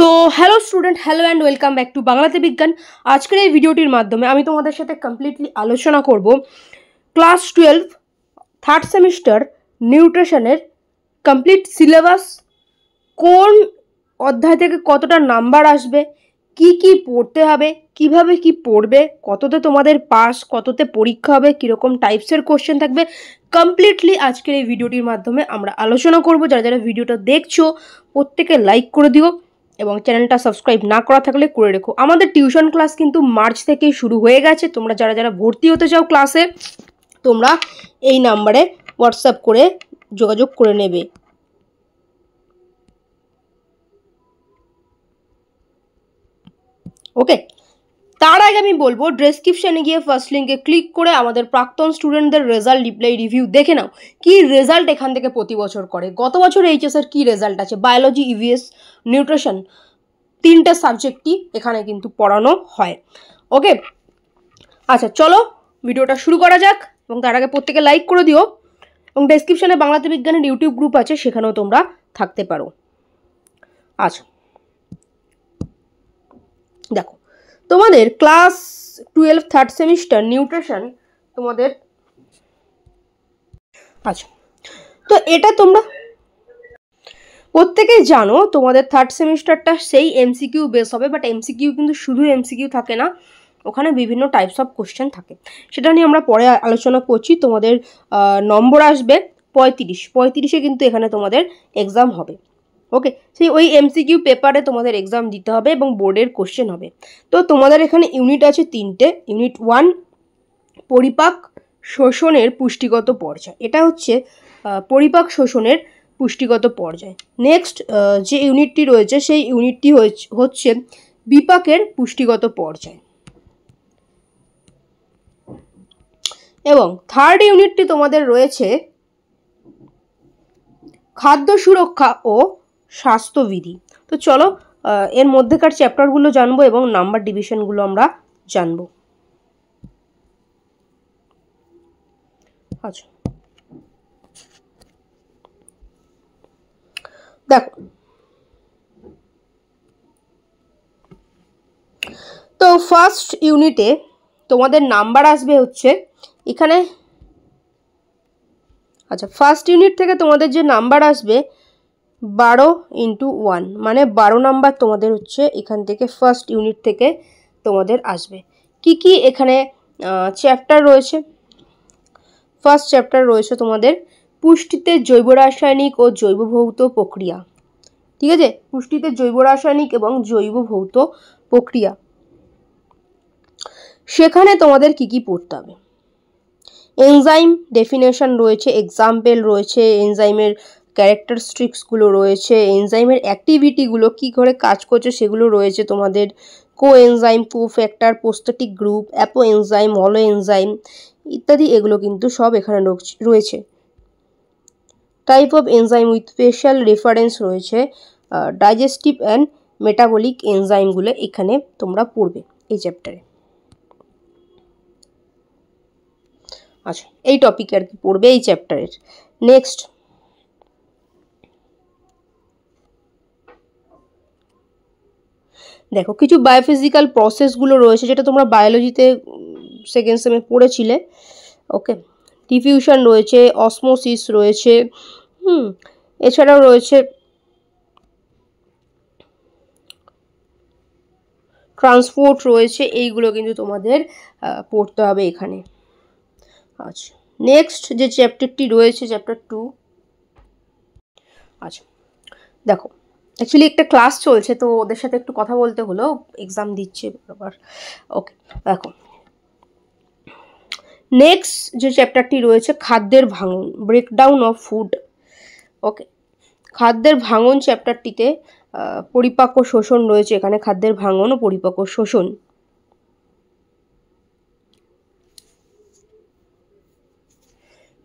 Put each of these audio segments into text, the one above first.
তো hello student, hello and welcome back to বাংলাতে বিজ্ঞান। আজকের এই ভিডিওটির মাধ্যমে আমি তোমাদের সাথে কমপ্লিটলি আলোচনা করব ক্লাস 12 থার্ড সেমিস্টার নিউট্রিশনের কমপ্লিট সিলেবাস, কোন অধ্যায় থেকে কতটা নাম্বার আসবে, কি কি পড়তে হবে, কিভাবে কি পড়বে, কততে তোমাদের পাস, কততে পরীক্ষা হবে, কীরকম টাইপসের কোশ্চেন থাকবে, কমপ্লিটলি আজকের এই ভিডিওটির মাধ্যমে আমরা আলোচনা করব। যারা যারা ভিডিওটা দেখছো প্রত্যেকে লাইক করে দিও এবং চ্যানেলটা সাবস্ক্রাইব না করা থাকলে করে রেখো। আমাদের টিউশন ক্লাস কিন্তু মার্চ থেকেই শুরু হয়ে গেছে। তোমরা যারা যারা ভর্তি হতে চাও ক্লাসে, তোমরা এই নাম্বারে হোয়াটসঅ্যাপ করে যোগাযোগ করে নেবে। ওকে, তার আগে আমি বলবো ডেসক্রিপশানে গিয়ে ফার্স্ট লিঙ্কে ক্লিক করে আমাদের প্রাক্তন স্টুডেন্টদের রেজাল্ট রিপ্লাই রিভিউ দেখে নাও। কি রেজাল্ট এখান থেকে প্রতি বছর করে, গত বছর এইচএসের কি রেজাল্ট আছে, বায়োলজি, ইভিএস, নিউট্রিশন, তিনটে সাবজেক্টই এখানে কিন্তু পড়ানো হয়। ওকে, আচ্ছা চলো ভিডিওটা শুরু করা যাক। এবং তার আগে প্রত্যেকে লাইক করে দিও এবং ডেসক্রিপশানে বাংলাতে বিজ্ঞানের ইউটিউব গ্রুপ আছে, সেখানেও তোমরা থাকতে পারো। আচ্ছা দেখো, তোমাদের ক্লাস 12 থার্ড সেমিস্টার নিউট্রিশন তোমাদের, আচ্ছা তো এটা তোমরা প্রত্যেকেই জানো তোমাদের থার্ড সেমিস্টারটা সেই এমসিকিউ বেস হবে, বাট এমসিকিউ কিন্তু শুধু এমসিকিউ থাকে না, ওখানে বিভিন্ন টাইপস অফ কোশ্চেন থাকে। সেটা নিয়ে আমরা পরে আলোচনা করছি। তোমাদের নম্বর আসবে 35-35-এ কিন্তু এখানে তোমাদের এক্সাম হবে। ওকে, সেই ওই এমসিকিউ পেপারে তোমাদের এক্সাম দিতে হবে এবং বোর্ডের কোশ্চেন হবে। তো তোমাদের এখানে ইউনিট আছে তিনটে। ইউনিট 1 পরিপাক শোষণের পুষ্টিগত পর্যায়, এটা হচ্ছে পরিপাক শোষণের পুষ্টিগত পর্যায়। নেক্সট যে ইউনিটটি রয়েছে সেই ইউনিটটি হচ্ছে বিপাকের পুষ্টিগত পর্যায়। এবং থার্ড ইউনিটটি তোমাদের রয়েছে খাদ্য সুরক্ষা ও স্বাস্থ্যবিধি। তো চলো এর মধ্যেকার চ্যাপ্টারগুলো জানবো এবং নাম্বার ডিভিশনগুলো আমরা জানবো। আচ্ছা দেখো, তো ফার্স্ট ইউনিটে তোমাদের নাম্বার আসবে হচ্ছে এখানে, আচ্ছা ফার্স্ট ইউনিট থেকে তোমাদের যে নাম্বার আসবে 12x1, মানে 12 নাম্বার তোমাদের হচ্ছে এখান থেকে ফার্স্ট ইউনিট থেকে তোমাদের আসবে। কি কি এখানে চ্যাপ্টার রয়েছে? ফার্স্ট চ্যাপ্টার রয়েছে তোমাদের পুষ্টিতে জৈব রাসায়নিক ও জৈব ভৌত প্রক্রিয়া। ঠিক আছে, পুষ্টিতে জৈব রাসায়নিক এবং জৈব ভৌত প্রক্রিয়া, সেখানে তোমাদের কি কি পড়তে হবে? এনজাইম ডেফিনেশন রয়েছে, এক্সাম্পল রয়েছে, এনজাইমের ক্যারেক্টারিস্টিক্সগুলো রয়েছে, এনজাইমের অ্যাক্টিভিটিগুলো কী করে কাজ করছে সেগুলো রয়েছে তোমাদের, coenzyme, cofactor, prosthetic group, apoenzyme, হলো এনজাইম ইত্যাদি, এগুলো কিন্তু সব এখানে রয়েছে। Type of enzyme with special reference রয়েছে, ডাইজেস্টিভ অ্যান্ড মেটাবলিক এনজাইমগুলো এখানে তোমরা পড়বে এই চ্যাপ্টারে। আচ্ছা এই টপিকে আর কি পড়বে এই চ্যাপ্টারের। নেক্সট দেখো, কিছু বায়োফিজিক্যাল প্রসেসগুলো রয়েছে যেটা তোমরা বায়োলজিতে সেকেন্ড সেমে পড়েছিলে। ওকে, ডিফিউশন রয়েছে, অসমোসিস রয়েছে, এছাড়াও রয়েছে ট্রান্সপোর্ট রয়েছে, এইগুলো কিন্তু তোমাদের পড়তে হবে এখানে। আচ্ছা নেক্সট যে চ্যাপ্টারটি রয়েছে চ্যাপ্টার 2। আচ্ছা দেখো, অ্যাকচুয়ালি একটা ক্লাস চলছে তো ওদের সাথে একটু কথা বলতে হলো, এক্সাম দিচ্ছে আবার। ওকে দেখো, নেক্সট যে চ্যাপ্টারটি রয়েছে খাদ্যের ভাঙন, ব্রেকডাউন অফ ফুড। ওকে, খাদ্যের ভাঙন চ্যাপ্টারটিতে পরিপাক ও শোষণ রয়েছে, এখানে খাদ্যের ভাঙন ও পরিপাক ও শোষণ।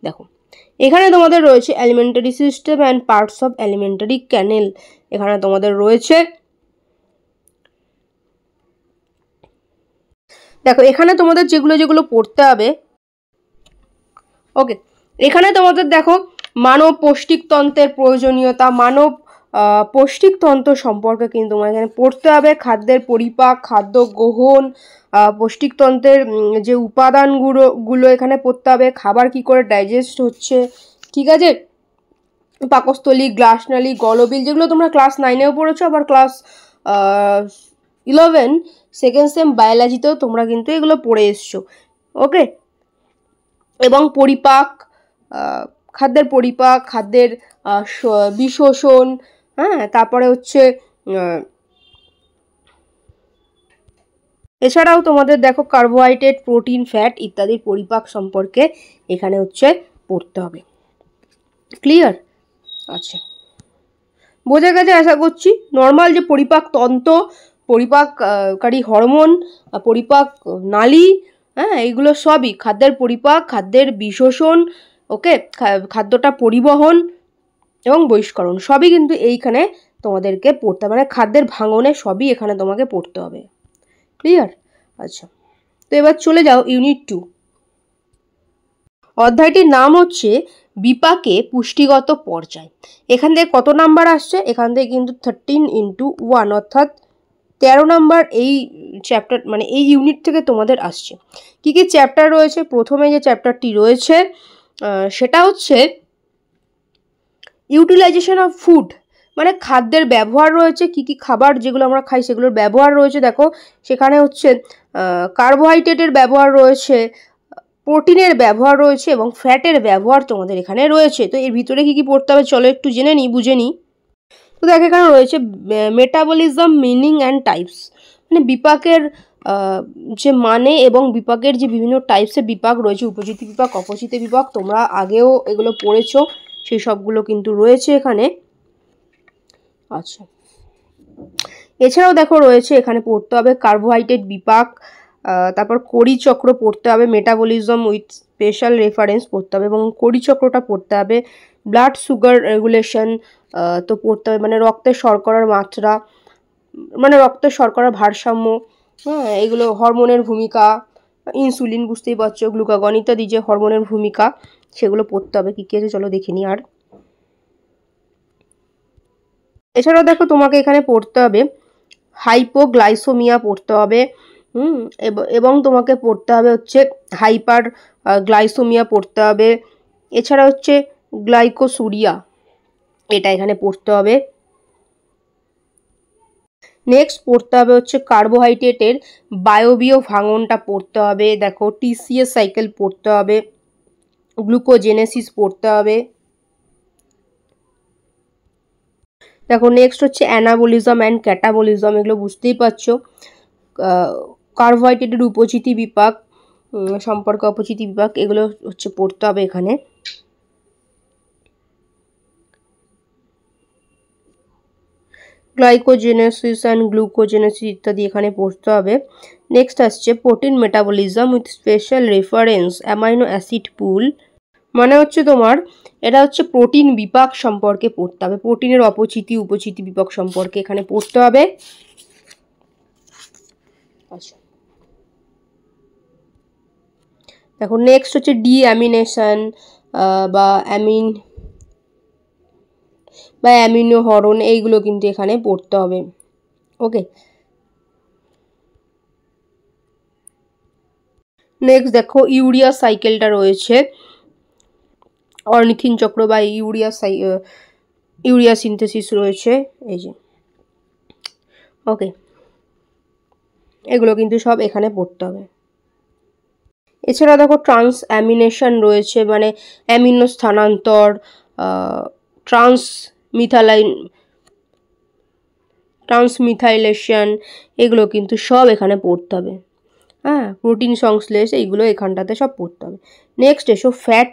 দেখো এখানে তোমাদের রয়েছে alimentary system and parts of alimentary canal, এখানে তোমাদের রয়েছে। দেখো এখানে তোমাদের যেগুলো যেগুলো পড়তে হবে, ওকে এখানে তোমাদের দেখো মানব পৌষ্টিকতন্ত্রের প্রয়োজনীয়তা, মানব পৌষ্টিকতন্ত্র সম্পর্কে কিন্তু তোমার এখানে পড়তে হবে। খাদ্যের পরিপাক, খাদ্য গ্রহণ, পৌষ্টিকতন্ত্রের যে উপাদানগুলো এখানে পড়তে হবে। খাবার কি করে ডাইজেস্ট হচ্ছে, ঠিক আছে, পাকস্থলী, গ্লাসনালী, গলবিল, যেগুলো তোমরা ক্লাস 9-এও পড়েছো, আবার ক্লাস 11 সেকেন্ড সেম বায়োলজিতেও তোমরা কিন্তু এগুলো পড়ে এসছো। ওকে, এবং পরিপাক, খাদ্যের পরিপাক, খাদ্যের বিশোষণ, হ্যাঁ, তারপরে হচ্ছে এছাড়াও তোমাদের দেখো কার্বোহাইড্রেট, প্রোটিন, ফ্যাট ইত্যাদির পরিপাক সম্পর্কে এখানে হচ্ছে পড়তে হবে। ক্লিয়ার? আচ্ছা, বোঝা গেছে আশা করছি। নর্মাল যে পরিপাক তন্ত্র, পরিপাককারী হরমোন, পরিপাক নালী, হ্যাঁ, এইগুলো সবই খাদ্যের পরিপাক, খাদ্যের বিশোষণ, ওকে, খাদ্যটা পরিবহন এবং বহিষ্করণ সবই কিন্তু এইখানে তোমাদেরকে পড়তে হবে, মানে খাদ্যের ভাঙনে সবই এখানে তোমাকে পড়তে হবে। ক্লিয়ার? আচ্ছা, তো এবার চলে যাও ইউনিট 2। অধ্যায়টির নাম হচ্ছে বিপাকে পুষ্টিগত পর্যায়। এখান থেকে কত নাম্বার আসছে? এখান থেকে কিন্তু 13x1 অর্থাৎ 13 নাম্বার এই চ্যাপ্টার, মানে এই ইউনিট থেকে তোমাদের আসছে। কি কি চ্যাপ্টার রয়েছে? প্রথমে যে চ্যাপ্টারটি রয়েছে সেটা হচ্ছে ইউটিলাইজেশন অফ ফুড, মানে খাদ্যের ব্যবহার রয়েছে, কি কি খাবার যেগুলো আমরা খাই সেগুলোর ব্যবহার রয়েছে। দেখো সেখানে হচ্ছে কার্বোহাইড্রেটের ব্যবহার রয়েছে, প্রোটিনের ব্যবহার রয়েছে এবং ফ্যাটের ব্যবহার তোমাদের এখানে রয়েছে। তো এর ভিতরে কি কি পড়তে হবে চলো একটু জেনে নিই, বুঝে নিই। তো দেখো এখানে রয়েছে মেটাবলিজম, মিনিং অ্যান্ড টাইপস, মানে বিপাকের যে মানে এবং বিপাকের যে বিভিন্ন টাইপসের বিপাক রয়েছে, উপচিতি বিপাক, অপচিতি বিপাক, তোমরা আগেও এগুলো পড়েছো, সেই সবগুলো কিন্তু রয়েছে এখানে। আচ্ছা, এছাড়াও দেখো রয়েছে এখানে পড়তে হবে কার্বোহাইড্রেট বিপাক, তারপর কোরি চক্র পড়তে হবে, মেটাবলিজম উইথ স্পেশাল রেফারেন্স পড়তে হবে এবং কোরি চক্রটা পড়তে হবে। ব্লাড সুগার রেগুলেশন তো পড়তে হবে, মানে রক্তের শর্করার মাত্রা, মানে রক্তের শর্করার ভারসাম্য, হ্যাঁ, এগুলো হরমোনের ভূমিকা, ইনসুলিন বুঝতেই পারছো, গ্লুকাগন ইত্যাদি যে হরমোনের ভূমিকা সেগুলো পড়তে হবে। কী কী আছে চলো দেখে নিই। আর এছাড়াও দেখো তোমাকে এখানে পড়তে হবে হাইপোগ্লাইসোমিয়া পড়তে হবে, এবং তোমাকে পড়তে হবে হচ্ছে হাইপার গ্লাইসোমিয়া পড়তে হবে। এছাড়া হচ্ছে গ্লাইকোসুরিয়া, এটা এখানে পড়তে হবে। নেক্সট পড়তে হবে হচ্ছে কার্বোহাইড্রেটের বায়বীয় ভাঙনটা পড়তে হবে। দেখো টিসিএস সাইকেল পড়তে হবে, গ্লুকোজেনেসিস পড়তে হবে। দেখো নেক্সট হচ্ছে অ্যানাবলিজম অ্যান্ড ক্যাটাবলিজম, এগুলো বুঝতেই পারছো। কার্বোহাইড্রেটের উপচিতি বিপাক সম্পর্কে, অপচিতি বিপাক, এগুলো হচ্ছে পড়তে হবে এখানে। গ্লাইকোজেনেসিস অ্যান্ড গ্লুকোজেনেসিস ইত্যাদি এখানে পড়তে হবে। নেক্সট আসছে protein metabolism with special reference amino acid pool, মানে হচ্ছে তোমার এটা হচ্ছে প্রোটিন বিপাক সম্পর্কে পড়তে হবে, প্রোটিনের অপচিতি উপচিতি বিপাক সম্পর্কে এখানে পড়তে হবে। আচ্ছা, দেখো নেক্সট হচ্ছে ডিঅ্যামিনেশন বা অ্যামিনো হরণ, এইগুলো কিন্তু এখানে পড়তে হবে। ওকে, নেক্সট দেখো ইউরিয়া সাইকেলটা রয়েছে, অর্নিথিন চক্র বা ইউরিয়া সিনথেসিস রয়েছে, এই যে। ওকে, এগুলো কিন্তু সব এখানে পড়তে হবে। এছাড়া দেখো ট্রান্স অ্যামিনেশন রয়েছে, মানে অ্যামিনো স্থানান্তর, ট্রান্সমিথাইলেশন, এগুলো কিন্তু সব এখানে পড়তে হবে। হ্যাঁ, প্রোটিন সংশ্লেষ, এইগুলো এখানটাতে সব পড়তে হবে। নেক্সট এসো ফ্যাট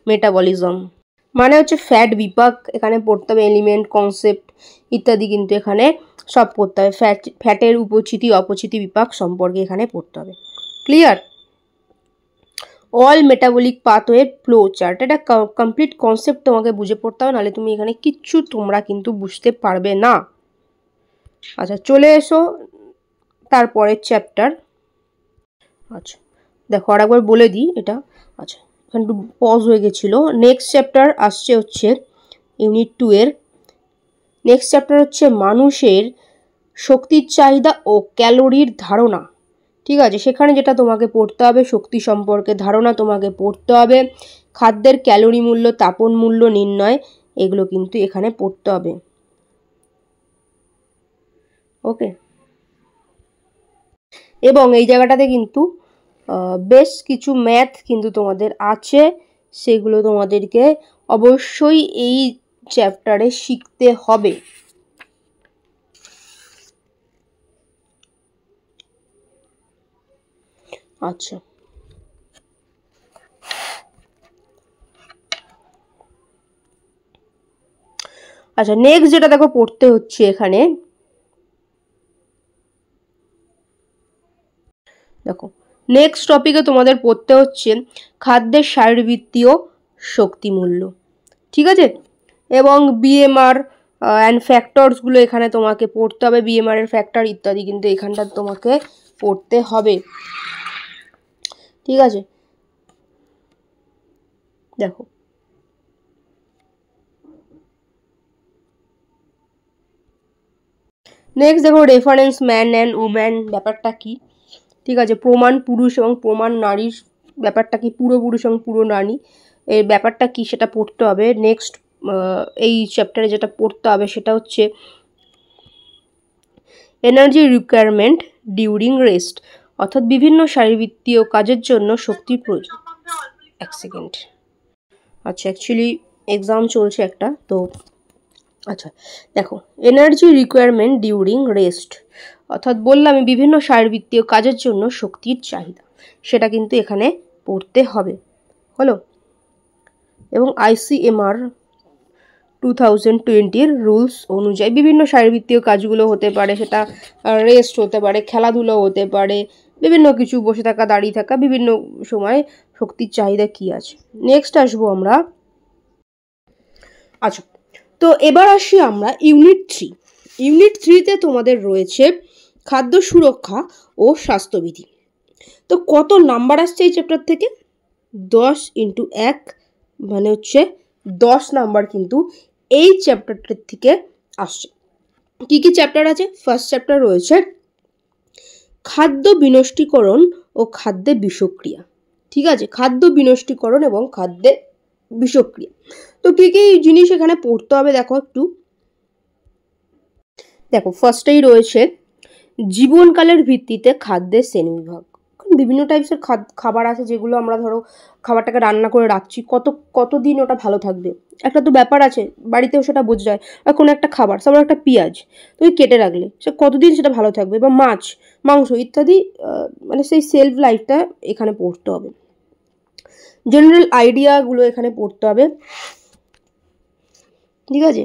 মেটাবলিজম, মানে হচ্ছে ফ্যাট বিপাক এখানে পড়তে হবে, এলিমেন্ট কনসেপ্ট ইত্যাদি কিন্তু এখানে সব পড়তে হবে। ফ্যাটের উপচিতি অপচিতি বিপাক সম্পর্কে এখানে পড়তে হবে। Clear? All metabolic pathway flow chart, এটা কমপ্লিট কনসেপ্ট তোমাকে বুঝে পড়তে হবে, নাহলে তুমি এখানে কিচ্ছু তোমরা কিন্তু বুঝতে পারবে না। আচ্ছা, চলে এসো তারপরের চ্যাপ্টার। আচ্ছা, দেখো আর একবার বলে দিই এটা। আচ্ছা, এখানে একটু পজ হয়ে গেছিলো। নেক্সট চ্যাপ্টার আসছে হচ্ছে ইউনিট 2 এর নেক্সট চ্যাপ্টার হচ্ছে মানুষের শক্তির চাহিদা ও ক্যালোরির ধারণা। ঠিক আছে, সেখানে যেটা তোমাকে পড়তে হবে, শক্তি সম্পর্কে ধারণা তোমাকে পড়তে হবে, খাদ্যের ক্যালোরি মূল্য, তাপন মূল্য নির্ণয়, এগুলো কিন্তু এখানে পড়তে হবে। ওকে, এবং এই জায়গাটাতে কিন্তু বেশ কিছু ম্যাথ কিন্তু তোমাদের আছে, সেগুলো তোমাদেরকে অবশ্যই এই চ্যাপ্টারে শিখতে হবে। আচ্ছা, আচ্ছা নেক্সট যেটা দেখো পড়তে হচ্ছে এখানে, দেখো নেক্সট টপিকে তোমাদের পড়তে হচ্ছে খাদ্যের শারীরবৃত্তীয় শক্তি মূল্য। ঠিক আছে, এবং বিএমআর অ্যান্ড ফ্যাক্টরসগুলো এখানে তোমাকে পড়তে হবে, বিএমআর এর ফ্যাক্টর ইত্যাদি কিন্তু এখানটা তোমাকে পড়তে হবে। ঠিক আছে, দেখো নেক্সট দেখো রেফারেন্স ম্যান অ্যান্ড উম্যান ব্যাপারটা কি। ঠিক আছে, প্রমাণ পুরুষ এবং প্রমাণ নারীর ব্যাপারটা কি, পুরো পুরুষ এবং পুরো নারী এর ব্যাপারটা কি সেটা পড়তে হবে। নেক্সট এই চ্যাপ্টারে যেটা পড়তে হবে সেটা হচ্ছে এনার্জি রিকোয়ারমেন্ট ডিউরিং রেস্ট, অর্থাৎ বিভিন্ন শারীরবৃত্তীয় কাজের জন্য শক্তির প্রয়োজন। এক সেকেন্ড, আচ্ছা অ্যাকচুয়ালি এক্সাম চলছে একটা, তো আচ্ছা দেখো এনার্জি রিকোয়ারমেন্ট ডিউরিং রেস্ট, অর্থাৎ বললাম বিভিন্ন শারীরবৃত্তীয় কাজের জন্য শক্তির চাহিদা, সেটা কিন্তু এখানে পড়তে হবে। হলো, এবং আইসিএমআর 2020 রুলস অনুযায়ী বিভিন্ন শারীরবৃত্তীয় কাজগুলো হতে পারে, সেটা রেস্ট হতে পারে, খেলাধুলো হতে পারে, বিভিন্ন কিছু, বসে থাকা, দাঁড়িয়ে থাকা, বিভিন্ন সময় শক্তির চাহিদা কি আছে। নেক্সট আসবো আমরা, আচ্ছা তো এবার আসি আমরা ইউনিট 3। ইউনিট 3তে তোমাদের রয়েছে খাদ্য সুরক্ষা ও স্বাস্থ্যবিধি। তো কত নাম্বার আসছে এই চ্যাপ্টার থেকে? 10 × 1 মানে হচ্ছে 10 নাম্বার কিন্তু এই চ্যাপ্টারটার থেকে আসছে। কি কি চ্যাপ্টার আছে? ফার্স্ট চ্যাপ্টার রয়েছে খাদ্য বিনষ্টীকরণ ও খাদ্যে বিষক্রিয়া। ঠিক আছে, খাদ্য বিনষ্টীকরণ এবং খাদ্যে বিষক্রিয়া। তো কি কি জিনিস এখানে পড়তে হবে দেখো একটু। দেখো ফার্স্টেই রয়েছে জীবনকালের ভিত্তিতে খাদ্যের শ্রেণীবিভাগ। বিভিন্ন টাইপসের খাবার আছে যেগুলো আমরা ধরো খাবারটাকে রান্না করে রাখছি, কতদিন ওটা ভালো থাকবে, একটা তো ব্যাপার আছে, বাড়িতেও সেটা বোঝা যায়। আর কোনো একটা খাবার, সামনে একটা পেঁয়াজ তুমি কেটে রাখলে সে কতদিন সেটা ভালো থাকবে, বা মাছ, মাংস ইত্যাদি, মানে সেই সেলফ লাইফটা এখানে পড়তে হবে। জেনারেল আইডিয়াগুলো এখানে পড়তে হবে। ঠিক আছে,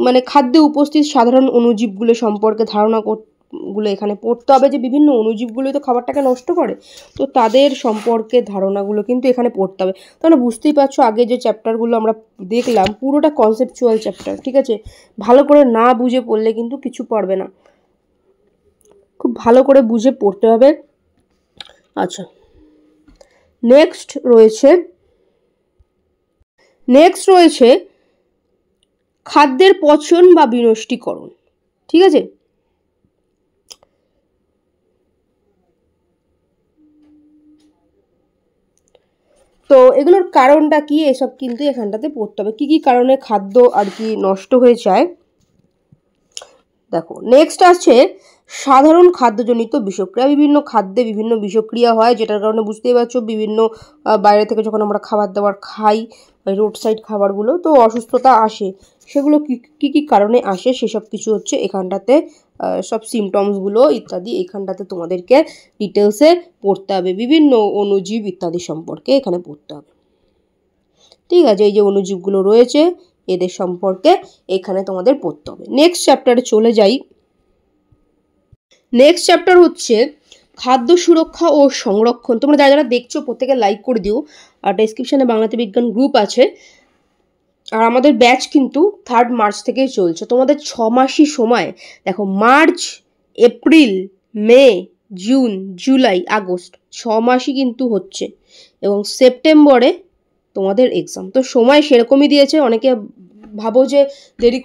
মানে খাদ্যে উপস্থিত সাধারণ অণুজীবগুলো সম্পর্কে ধারণাগুলো এখানে পড়তে হবে, যে বিভিন্ন অণুজীবগুলোই তো খাবারটাকে নষ্ট করে, তো তাদের সম্পর্কে ধারণাগুলো কিন্তু এখানে পড়তে হবে। তাহলে বুঝতেই পারছো আগে যে চ্যাপ্টারগুলো আমরা দেখলাম পুরোটা কনসেপচুয়াল চ্যাপ্টার। ঠিক আছে, ভালো করে না বুঝে পড়লে কিন্তু কিছু পারবে না, খুব ভালো করে বুঝে পড়তে হবে। আচ্ছা নেক্সট রয়েছে খাদ্যের পচন বা বিনষ্টীকরণ। ঠিক আছে, তো এগুলোর কারণটা কি, এসব কিন্তু এখানটাতে পড়তে হবে, কি কি কারণে খাদ্য আর কি নষ্ট হয়ে যায়। দেখো নেক্সট আছে সাধারণ খাদ্যজনিত বিষক্রিয়া। বিভিন্ন খাদ্যে বিভিন্ন বিষক্রিয়া হয়, যেটার কারণে বুঝতেই পারছো বিভিন্ন বাইরে থেকে যখন আমরা খাবার দাবার খাই, রোড সাইড খাবারগুলো, তো অসুস্থতা আসে। সেগুলো কি কি কারণে আসে সেসব কিছু হচ্ছে এখানটাতে, সব সিমটমসগুলো ইত্যাদি এখানটাতে তোমাদেরকে ডিটেলসে পড়তে হবে, বিভিন্ন অণুজীব ইত্যাদি সম্পর্কে এখানে পড়তে হবে। ঠিক আছে, এই যে অণুজীবগুলো রয়েছে এদের সম্পর্কে এখানে তোমাদের পড়তে হবে। নেক্সট চ্যাপ্টারে চলে যাই। নেক্সট চ্যাপ্টার হচ্ছে খাদ্য সুরক্ষা ও সংরক্ষণ। তোমরা যারা যারা দেখছো প্রত্যেকে লাইক করে দিও, আর ডেসক্রিপশনে বাংলাতে বিজ্ঞান গ্রুপ আছে। আর আমাদের ব্যাচ কিন্তু 3 মার্চ থেকেই চলছে। তোমাদের 6 মাসই সময়, দেখো মার্চ, এপ্রিল, মে, জুন, জুলাই, আগস্ট 6 মাসই কিন্তু হচ্ছে, এবং সেপ্টেম্বরে তোমাদের এক্সাম। তো সময় সেরকমই দিয়েছে, অনেকে ভাবো যে দেরি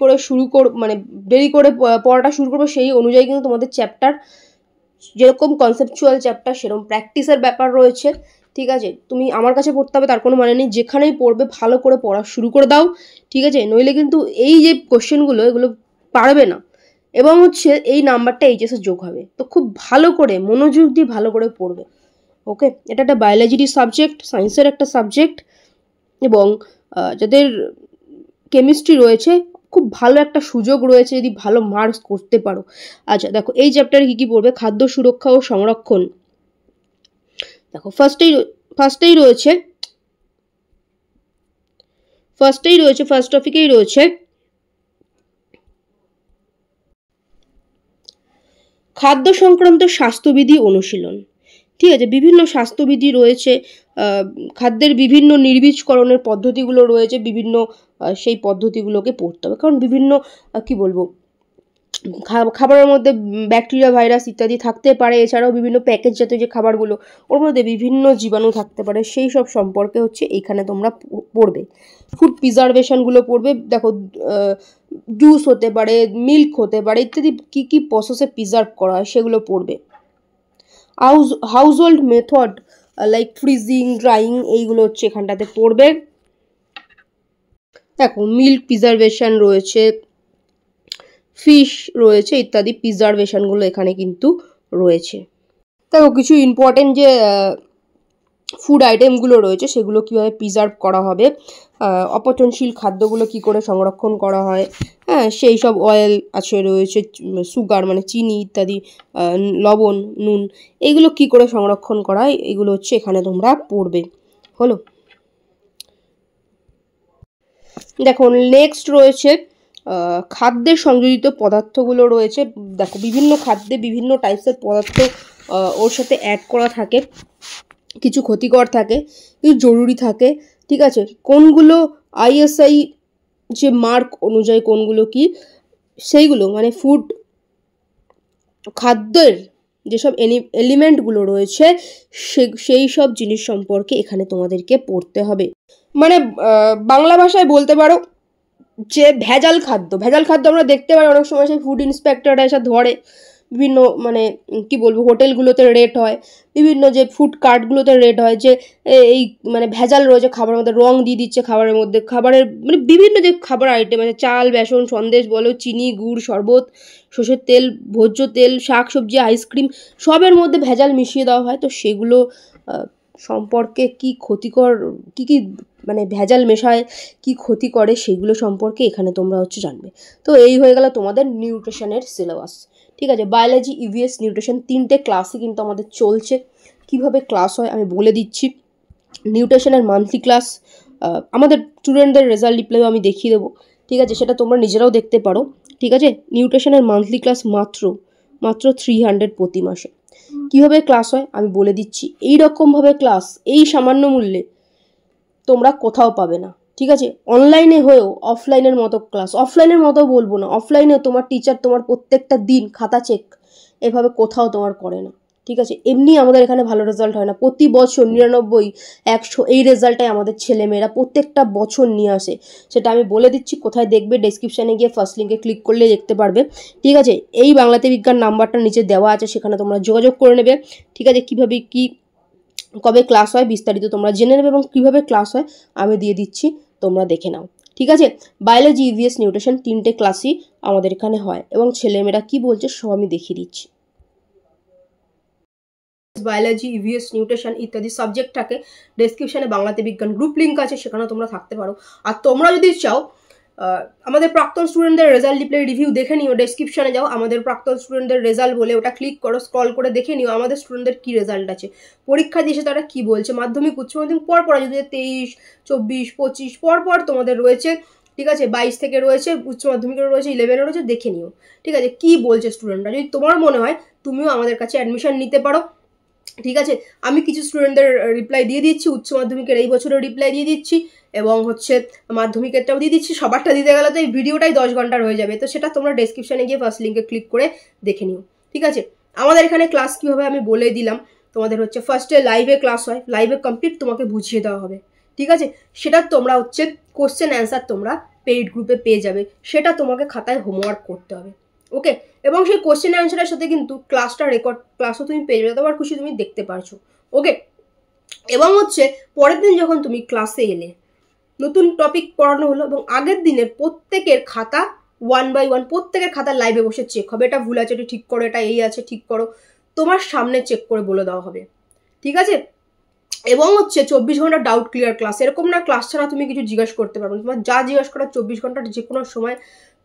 করে পড়াটা শুরু করবো, সেই অনুযায়ী কিন্তু তোমাদের চ্যাপ্টার যেরকম কনসেপচুয়াল চ্যাপ্টার সেরকম প্র্যাকটিসের ব্যাপার রয়েছে। ঠিক আছে, তুমি আমার কাছে পড়তে হবে তার কোনো মানে নেই, যেখানেই পড়বে ভালো করে পড়া শুরু করে দাও। ঠিক আছে, নইলে কিন্তু এই যে কোশ্চেনগুলো এগুলো পারবে না, এবং হচ্ছে এই নাম্বারটা এইচএসে যোগ হবে। তো খুব ভালো করে মনোযোগ দিয়ে ভালো করে পড়বে। ওকে, এটা একটা বায়োলজির সাবজেক্ট, সায়েন্সের একটা সাবজেক্ট, এবং যাদের কেমিস্ট্রি রয়েছে খুব ভালো একটা সুযোগ রয়েছে যদি ভালো মার্কস করতে পারো। আচ্ছা দেখো, এই চ্যাপ্টারে কী কী পড়বে? খাদ্য সুরক্ষা ও সংরক্ষণ। দেখো ফার্স্ট টপিকেই রয়েছে খাদ্য সংক্রান্ত স্বাস্থ্যবিধি অনুশীলন। ঠিক আছে, বিভিন্ন স্বাস্থ্যবিধি রয়েছে, খাদ্যের বিভিন্ন নির্বীজকরণের পদ্ধতিগুলো রয়েছে, বিভিন্ন সেই পদ্ধতিগুলোকে পড়তে হবে, কারণ বিভিন্ন কি বলবো, খাবারের মধ্যে ব্যাকটেরিয়া, ভাইরাস ইত্যাদি থাকতে পারে। এছাড়াও বিভিন্ন প্যাকেজ জাতীয় যে খাবারগুলো, ওর মধ্যে বিভিন্ন জীবাণু থাকতে পারে, সেই সব সম্পর্কে হচ্ছে এইখানে তোমরা পড়বে। ফুড প্রিজার্ভেশনগুলো পড়বে। দেখো, জুস হতে পারে, মিল্ক হতে পারে, ইত্যাদি কী কী প্রসেসে প্রিজার্ভ করা হয় সেগুলো পড়বে। Household method like freezing, drawing, এইগুলো হচ্ছে এখানটাতে পড়বে। দেখো, মিল্ক প্রিজার্ভেশন রয়েছে, ফিশ রয়েছে, ইত্যাদি প্রিজার্ভেশনগুলো এখানে কিন্তু রয়েছে। দেখো, কিছু ইম্পর্টেন্ট যে ফুড আইটেমগুলো রয়েছে সেগুলো কীভাবে প্রিজার্ভ করা হবে, অপচনশীল খাদ্যগুলো কি করে সংরক্ষণ করা হয়, হ্যাঁ সেই সব অয়েল আছে রয়েছে, সুগার মানে চিনি ইত্যাদি, লবণ, নুন, এইগুলো কি করে সংরক্ষণ করা হয় এগুলো হচ্ছে এখানে তোমরা পড়বে। হলো, দেখো নেক্সট রয়েছে খাদ্যে সংযোজিত পদার্থগুলো রয়েছে। দেখো, বিভিন্ন খাদ্যে বিভিন্ন টাইপসের পদার্থ ওর সাথে অ্যাড করা থাকে, কিছু ক্ষতিকর থাকে, কিছু জরুরি থাকে। ঠিক আছে, কোনগুলো ISI যে মার্ক অনুযায়ী কোনগুলো কি, সেইগুলো মানে ফুড খাদ্যের যেসব এলিমেন্টগুলো রয়েছে সেই সব জিনিস সম্পর্কে এখানে তোমাদেরকে পড়তে হবে। মানে বাংলা ভাষায় বলতে পারো যে ভেজাল খাদ্য আমরা দেখতে পাই অনেক সময়, সেই ফুড ইন্সপেক্টররা এসে ধরে, বিভিন্ন মানে কি বলবো হোটেলগুলোতে রেট হয়, বিভিন্ন যে ফুড কার্টগুলোতে রেট হয় যে এই মানে ভেজাল রয়েছে খাবারের মধ্যে, রং দিয়ে দিচ্ছে খাবারের মধ্যে, খাবারের মানে বিভিন্ন যে খাবার আইটেম আছে, চাল, বেসন, সন্দেশ বলো, চিনি, গুড়, শরবত, সর্ষের তেল, ভোজ্য তেল, শাক সবজি, আইসক্রিম, সবের মধ্যে ভেজাল মিশিয়ে দেওয়া হয়। তো সেগুলো সম্পর্কে কি ক্ষতিকর, কি কি মানে ভেজাল মেশায়, কি ক্ষতি করে, সেগুলো সম্পর্কে এখানে তোমরা হচ্ছে জানবে। তো এই হয়ে গেল তোমাদের নিউট্রিশনের সিলেবাস। ঠিক আছে, বায়োলজি, EVS, নিউট্রিশন, 3টে ক্লাসই কিন্তু আমাদের চলছে। কিভাবে ক্লাস হয় আমি বলে দিচ্ছি। নিউট্রিশনের মান্থলি ক্লাস, আমাদের স্টুডেন্টদের রেজাল্ট রিপ্লাইও আমি দেখিয়ে দেবো। ঠিক আছে, সেটা তোমরা নিজেরাও দেখতে পারো। ঠিক আছে, নিউট্রিশনের মান্থলি ক্লাস মাত্র 300 প্রতি মাসে। কীভাবে ক্লাস হয় আমি বলে দিচ্ছি। এই রকমভাবে ক্লাস এই সামান্য মূল্যে তোমরা কোথাও পাবে না। ঠিক আছে, অনলাইনে হয়েও অফলাইনের মতো ক্লাস, অফলাইনের মতো বলবো না, অফলাইনে তোমার টিচার তোমার প্রত্যেকটা দিন খাতা চেক এভাবে কোথাও তোমার করে না। ঠিক আছে, এমনি আমাদের এখানে ভালো রেজাল্ট হয় না, প্রতি বছর 99, 100 এই রেজাল্টটাই আমাদের ছেলেমেয়েরা প্রত্যেকটা বছর নিয়ে আসে। সেটা আমি বলে দিচ্ছি, কোথায় দেখবে ডেসক্রিপশানে গিয়ে ফার্স্ট লিঙ্কে ক্লিক করলে দেখতে পারবে। ঠিক আছে, এই বাংলাতে বিজ্ঞান নাম্বারটা নিচে দেওয়া আছে, সেখানে তোমরা যোগাযোগ করে নেবে। ঠিক আছে, কীভাবে কি কবে ক্লাস হয় বিস্তারিত তোমরা জেনে নেবে, এবং কীভাবে ক্লাস হয় আমি দিয়ে দিচ্ছি, তোমরা দেখে নাও। ঠিক আছে, বায়োলজি, EVS, নিউট্রিশন 3টে ক্লাসই আমাদের এখানে হয়, এবং ছেলেমেয়েরা কি বলছে সব আমি দেখিয়ে দিচ্ছি। বায়োলজি, EVS, নিউট্রিশন ইত্যাদি সাবজেক্ট থাকে, ডেসক্রিপশানে বাংলাতে বিজ্ঞান গ্রুপ লিঙ্ক আছে, সেখানেও তোমরা থাকতে পারো। আর তোমরা যদি চাও আমাদের প্রাক্তন স্টুডেন্টদের রেজাল্ট রিভিউ দেখে নিও, ডেসক্রিপশানে যাও, আমাদের প্রাক্তন স্টুডেন্টদের রেজাল্ট বলে ওটা ক্লিক করো, স্ক্রল করে দেখে নিও আমাদের স্টুডেন্টদের কী রেজাল্ট আছে, পরীক্ষা দিয়েছে তারা কী বলছে, মাধ্যমিক, উচ্চ মাধ্যমিক পরপর আছে, 2023, 24, 25 পরপর তোমাদের রয়েছে। ঠিক আছে, 22 থেকে রয়েছে, উচ্চ মাধ্যমিকের রয়েছে, 11 রয়েছে, দেখে নিও। ঠিক আছে, কী বলছে স্টুডেন্টরা, যদি তোমার মনে হয় তুমিও আমাদের কাছে অ্যাডমিশন নিতে পারো। ঠিক আছে, আমি কিছু স্টুডেন্টদের রিপ্লাই দিয়ে দিচ্ছি, উচ্চ মাধ্যমিকের এই বছরের রিপ্লাই দিয়ে দিচ্ছি, এবং হচ্ছে মাধ্যমিকেরটাও দিয়ে দিচ্ছি। সবারটা দিতে গেলে তো এই ভিডিওটাই 10 ঘন্টার হয়ে যাবে, তো সেটা তোমরা ডেসক্রিপশানে গিয়ে ফার্স্ট লিঙ্কে ক্লিক করে দেখে নিও। ঠিক আছে, আমাদের এখানে ক্লাস কীভাবে আমি বলে দিলাম, তোমাদের হচ্ছে ফার্স্টে লাইভে ক্লাস হয়, লাইভে কমপ্লিট তোমাকে বুঝিয়ে দেওয়া হবে। ঠিক আছে, সেটা তোমরা হচ্ছে কোশ্চেন অ্যান্সার তোমরা পেইড গ্রুপে পেয়ে যাবে, সেটা তোমাকে খাতায় হোমওয়ার্ক করতে হবে। ওকে, এবং সেই কোশ্চেন অ্যান্সারের সাথে কিন্তু ক্লাসও তুমি পেয়ে যাবে, তোমার খুশি তুমি দেখতে পারছো। ওকে, এবং হচ্ছে পরের দিন যখন তুমি ক্লাসে এলে, নতুন টপিক পড়ানো হলো এবং আগের দিনের প্রত্যেকের খাতা 1 by 1 প্রত্যেকের খাতা লাইভে বসে চেক হবে, এটা ভুল আছে এটা ঠিক করো, এটা এই আছে ঠিক করো, তোমার সামনে চেক করে বলে দেওয়া হবে, ঠিক আছে। এবং হচ্ছে 24 ঘন্টা ডাউট ক্লিয়ার ক্লাস, এরকম না ক্লাস ছাড়া তুমি কিছু জিজ্ঞেস করতে পারো, তোমার যা জিজ্ঞেস করার 24 ঘন্টার যে কোনো সময়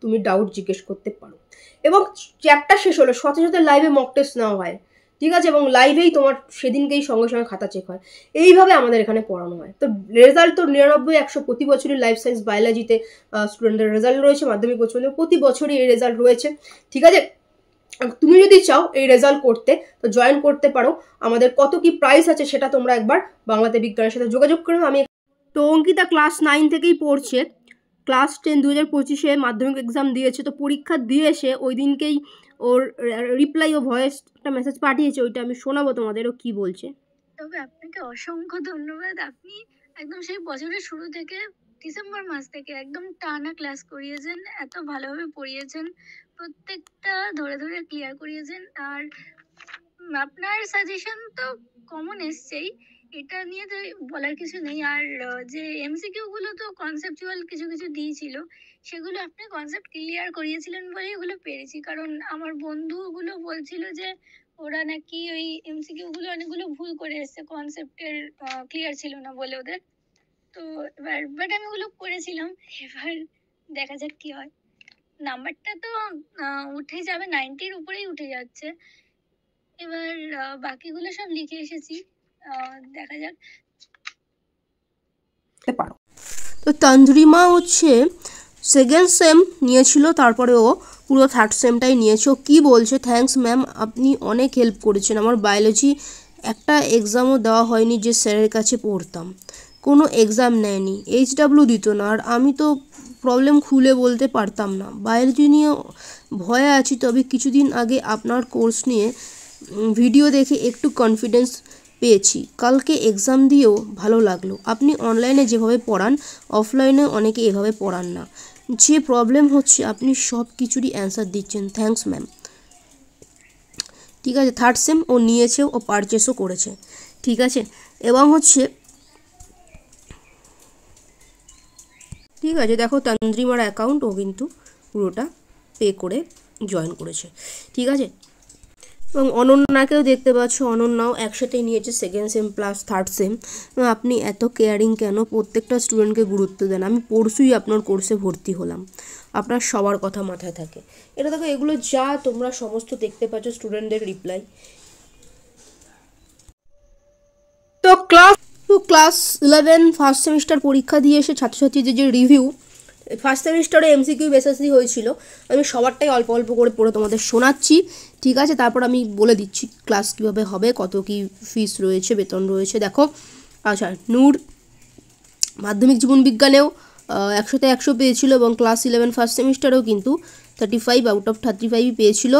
তুমি ডাউট জিজ্ঞেস করতে পারো। এবং চ্যাপ্টার শেষ হলো সাথে সাথে লাইভে মক টেস্ট নেওয়া হয়, ঠিক আছে, এবং লাইভেই তোমার সেদিনকেই সঙ্গে সঙ্গে খাতা চেক হয়। এইভাবে আমাদের এখানে পড়ানো হয়। তো রেজাল্ট তো 99-100 প্রতি বছরই লাইফ সায়েন্স বায়োলজিতে স্টুডেন্টদের রেজাল্ট রয়েছে, মাধ্যমিক উচ্চ মাধ্যমিক প্রতি বছরই এই রেজাল্ট রয়েছে, ঠিক আছে। তুমি যদি চাও এই রেজাল্ট করতে তো জয়েন করতে পারো, আমাদের কত কি প্রাইস আছে সেটা তোমরা একবার বাংলাতে বিজ্ঞানের সাথে যোগাযোগ করো। আমি তো অঙ্কিতা ক্লাস 9 থেকেই পড়ছে, ক্লাস 10 2025 মাধ্যমিক এক্সাম দিয়েছে, তো পরীক্ষা দিয়ে এসে ওই দিনকেই ওর রিপ্লাই ও ভয়েস একটা মেসেজ পাঠিয়েছে, ওইটা আমি শোনাবো তোমাদের ও কি বলছে। তবে আপনাকে অসংখ্য ধন্যবাদ, আপনি একদম সেই বছরের শুরু থেকে ডিসেম্বর মাস থেকে একদম টানা ক্লাস করিয়েছেন, এত ভালোভাবে পড়িয়েছেন, প্রত্যেকটা ধরে ধরে ক্লিয়ার করিয়েছেন। আর আপনার সাজেশন তো কমন এসছেই, এটা নিয়ে তো বলার কিছু নেই। আর যে এমসিকিউ গুলো তো কনসেপচুয়াল কিছু কিছু দিয়েছিল, সেগুলো আপনি কনসেপ্ট ক্লিয়ার করিয়েছিলেন বলেই ওগুলো পেরেছি। কারণ আমার বন্ধুগুলো বলছিল যে ওরা নাকি ওই এমসিকিউ গুলো অনেকগুলো ভুল করে এসছে, কনসেপ্টের ক্লিয়ার ছিল না বলে ওদের। তো এবার বাট আমি ওগুলো করেছিলাম, এবার দেখা যাক কি হয়। নাম্বারটা তো উঠে যাবে, 90-র উপরেই উঠে যাচ্ছে। এবার বাকিগুলো সব লিখে এসেছি, দেখা যাক। পারো। তো তঞ্জরিমা হচ্ছে সেকেন্ড সেম নিয়েছিল, তারপরে ও পুরো থার্ড সেমটাই নিয়েছে। ও কী বলছে, থ্যাঙ্কস ম্যাম, আপনি অনেক হেল্প করেছেন, আমার বায়োলজি একটা এক্সামও দেওয়া হয়নি যে স্যারের কাছে পড়তাম, কোনো এক্সাম নেয়নি, HW দিত না, আর আমি তো প্রবলেম খুলে বলতে পারতাম না, বায়োলজি নিয়ে ভয়ে আছি, তবে কিছুদিন আগে আপনার কোর্স নিয়ে ভিডিও দেখে একটু কনফিডেন্স পেয়েছি, কালকে এক্সাম দিয়েও ভালো লাগলো। আপনি অনলাইনে যেভাবে পড়ান অফলাইনে অনেকে এভাবে পড়ান না, যে প্রবলেম হচ্ছে আপনি সব কিছুরই অ্যান্সার দিচ্ছেন, থ্যাঙ্কস ম্যাম। ঠিক আছে, থার্ড সেম ও নিয়েছে, ও পারচেসও করেছে, ঠিক আছে। এবং হচ্ছে ঠিক আছে, দেখো তন্দ্রিমার অ্যাকাউন্ট ও কিন্তু পুরোটা পে করে জয়েন করেছে, ঠিক আছে। এবং অনন্যাকেও দেখতে পাচ্ছ, অনন্যাও একসাথেই নিয়েছে second same plus third same. আপনি এত কেয়ারিং কেন, প্রত্যেকটা স্টুডেন্টকে গুরুত্ব দেন, আমি পরশুই আপনার কোর্সে ভর্তি হলাম, আপনার সবার কথা মাথায় থাকে। এটা দেখো, এগুলো যা তোমরা সমস্ত দেখতে পাচ্ছ স্টুডেন্টদের রিপ্লাই। তো ক্লাস 11 ফার্স্ট সেমিস্টার পরীক্ষা দিয়ে এসে ছাত্রছাত্রীদের যে রিভিউ, ফার্স্ট সেমিস্টারে MCQ বেসিসই হয়েছিল, আমি সবারটাই অল্প অল্প করে পড়ে তোমাদের শোনাচ্ছি, ঠিক আছে। তারপর আমি বলে দিচ্ছি ক্লাস কীভাবে হবে, কত কি ফিস রয়েছে, বেতন রয়েছে। দেখো, আচ্ছা, নূর মাধ্যমিক জীবন বিজ্ঞানেও 100-তে 100 পেয়েছিল, এবং ক্লাস 11 ফার্স্ট সেমিস্টারেও কিন্তু 35 আউট অফ 35 পেয়েছিল,